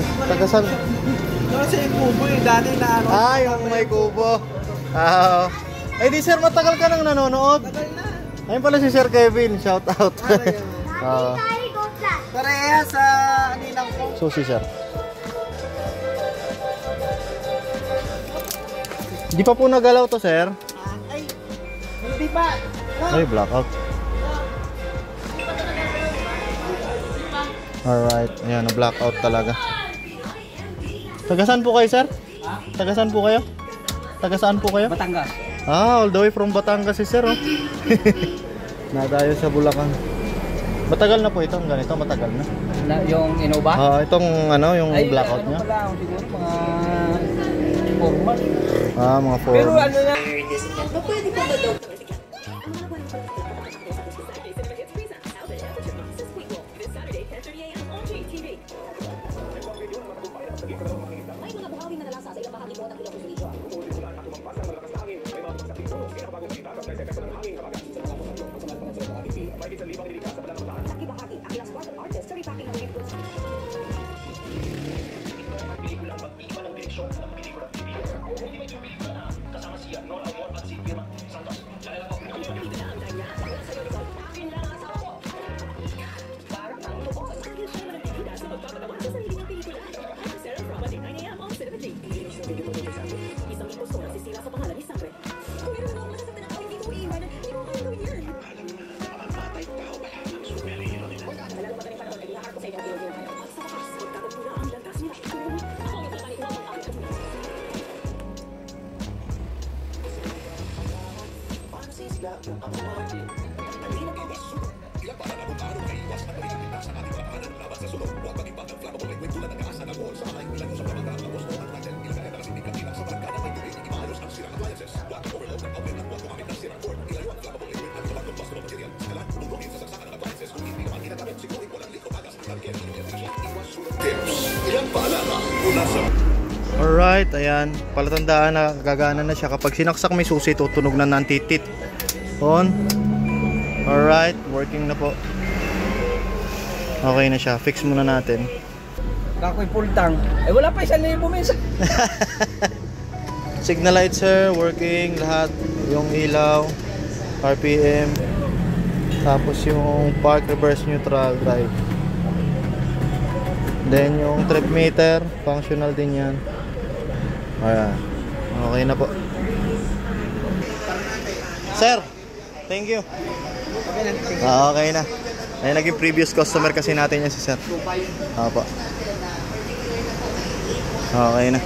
Tagasan. Kasi yung kubo yung dati na ano. Ah, yung may kubo. Ah. Ay di sir, matagal ka nang nanonood. Tagal na. Ayun pala si Sir Kevin, shout out. Pareha sa aninang ko. Susi sir. Di pa po nagalaw to sir. Ay, hindi pa. Ay, blackout. Alright, ayan, blackout talaga. Taga saan po kayo sir? Taga saan po kayo? Taga saan po kayo? Batangas. Ah, all the way from Batangas si sir, oh. Nadayo sa Bulacan. Matagal na po itong ganito, matagal na. Yung Innova? Ah, itong ano, yung blackout ano niya. Pala, siguro mga 4 months. Ah, mga 4. Pero ano na? Pwede pa ba daw? Alright, ayan. Palatandaan na gagana na siya. Kapag sinaksak may susi, tutunog na ng titit. On. Alright, working na po. Okay na siya. Fix muna natin. Kakoy full tank. Eh wala pa 1,000 minsan. Signal light sir, working lahat. Yung ilaw, RPM. Tapos yung park, reverse, neutral, drive. Then yung trip meter, functional din yan. Ayan. Okay na po. Sir, thank you. Okay na. Ay, naging previous customer kasi natin yan si sir. Opo. Okay na.